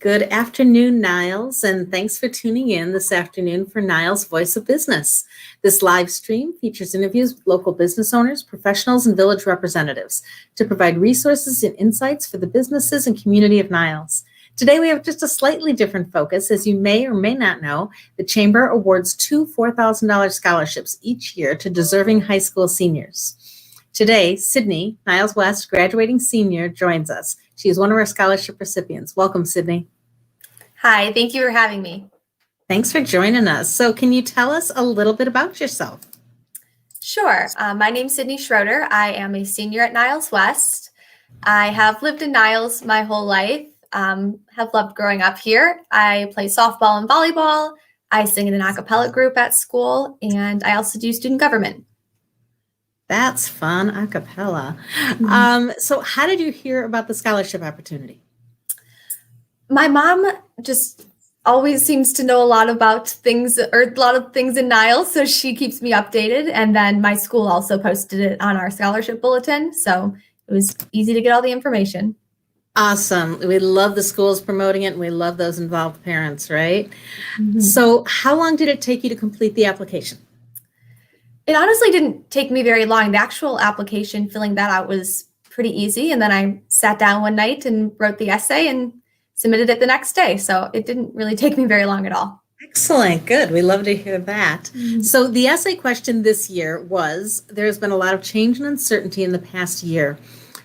Good afternoon, Niles, and thanks for tuning in this afternoon for Niles Voice of Business. This live stream features interviews with local business owners, professionals, and village representatives to provide resources and insights for the businesses and community of Niles. Today, we have just a slightly different focus. As you may or may not know, the Chamber awards two $4,000 scholarships each year to deserving high school seniors. Today, Sydney, Niles West graduating senior, joins us. She is one of our scholarship recipients. Welcome, Sydney. Hi, thank you for having me. Thanks for joining us. So can you tell us a little bit about yourself? Sure. My name's Sydney Schroeder. I am a senior at Niles West. I have lived in Niles my whole life, have loved growing up here. I play softball and volleyball. I sing in an a cappella group at school, and I also do student government. That's fun, a cappella. So how did you hear about the scholarship opportunity? My mom just always seems to know a lot about things, or a lot of things in Niles, so she keeps me updated. And then my school also posted it on our scholarship bulletin, so it was easy to get all the information. Awesome. We love the schools promoting it, and we love those involved parents, right? So how long did it take you to complete the application? It honestly didn't take me very long. The actual application, filling that out, was pretty easy. And then I sat down one night and wrote the essay and submitted it the next day. So it didn't really take me very long at all. Excellent. Good. We love to hear that. So the essay question this year was, there's been a lot of change and uncertainty in the past year.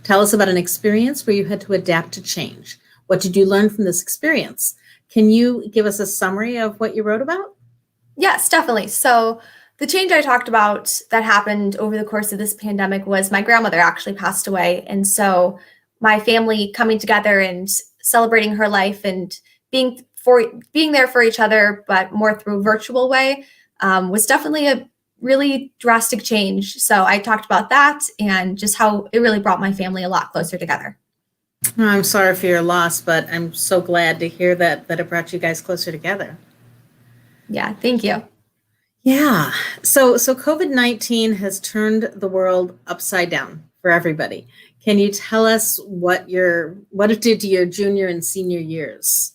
Tell us about an experience where you had to adapt to change. What did you learn from this experience? Can you give us a summary of what you wrote about? Yes, definitely. So the change I talked about that happened over the course of this pandemic was my grandmother actually passed away. And so my family coming together and celebrating her life and being there for each other, but more through a virtual way, was definitely a really drastic change. So I talked about that and just how it really brought my family a lot closer together. I'm sorry for your loss, but I'm so glad to hear that it brought you guys closer together. Yeah, thank you. Yeah. So COVID-19 has turned the world upside down for everybody. Can you tell us what it did to your junior and senior years?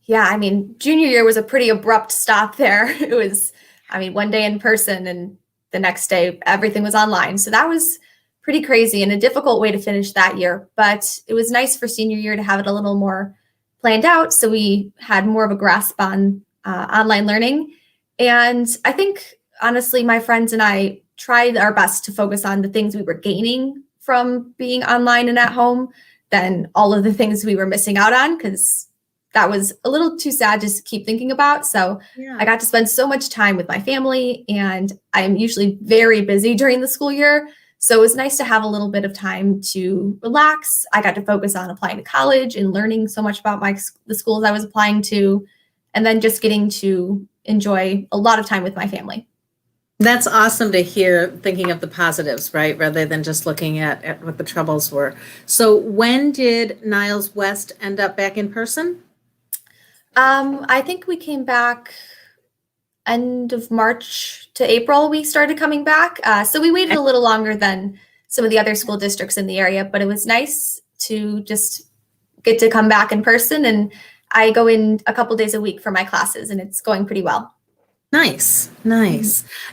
Yeah, I mean, junior year was a pretty abrupt stop there. It was, one day in person and the next day everything was online. So that was pretty crazy and a difficult way to finish that year. But it was nice for senior year to have it a little more planned out. So we had more of a grasp on online learning. And I think, honestly, my friends and I tried our best to focus on the things we were gaining from being online and at home than all of the things we were missing out on, because that was a little too sad to keep thinking about. So yeah. I got to spend so much time with my family, and I am usually very busy during the school year. So it was nice to have a little bit of time to relax. I got to focus on applying to college and learning so much about the schools I was applying to, and then just getting to enjoy a lot of time with my family. That's awesome to hear, thinking of the positives, right? Rather than just looking at what the troubles were. So when did Niles West end up back in person? I think we came back end of March to April. We started coming back. So we waited a little longer than some of the other school districts in the area, but it was nice to just get to come back in person. And I go in a couple days a week for my classes, and it's going pretty well. Nice.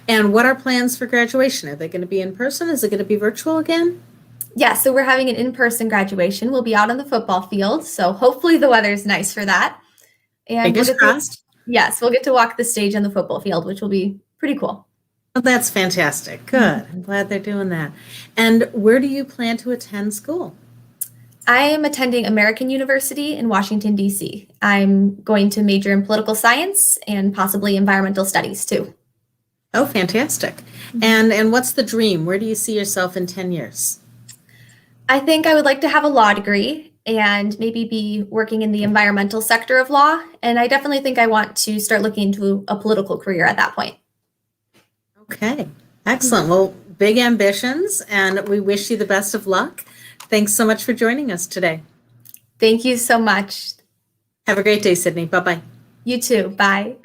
And what are plans for graduation? Are they going to be in person? Is it going to be virtual again? Yeah, so we're having an in-person graduation. We'll be out on the football field, so hopefully the weather's nice for that. And fingers crossed. Yes, we'll get to walk the stage on the football field, which will be pretty cool. Oh, that's fantastic. Good. I'm glad they're doing that. And where do you plan to attend school? I am attending American University in Washington, D.C. I'm going to major in political science and possibly environmental studies too. Oh, fantastic. And what's the dream? Where do you see yourself in 10 years? I think I would like to have a law degree and maybe be working in the environmental sector of law. And I definitely think I want to start looking into a political career at that point. Okay, excellent. Well, big ambitions, and we wish you the best of luck. Thanks so much for joining us today. Thank you so much. Have a great day, Sydney. Bye-bye. You too. Bye.